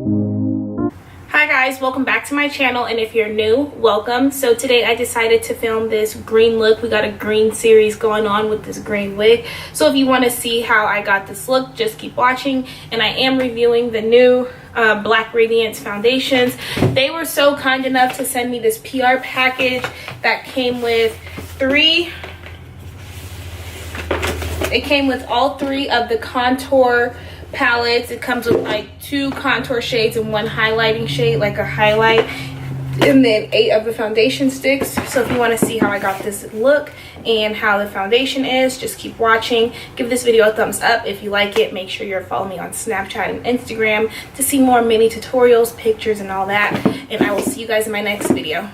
Hi guys, welcome back to my channel, and if you're new, welcome. So today I decided to film this green look. We got a green series going on with this green wig. So if you want to see how I got this look, just keep watching. And I am reviewing the new Black Radiance foundations. They were so kind enough to send me this PR package that came with it came with all three of the contour palettes. It comes with like 2 contour shades and 1 highlighting shade, like a highlight, and then 8 of the foundation sticks. So if you want to see how I got this look and how the foundation is, just keep watching. Give this video a thumbs up if you like it. Make sure you're following me on Snapchat and Instagram to see more mini tutorials, pictures, and all that. And I will see you guys in my next video.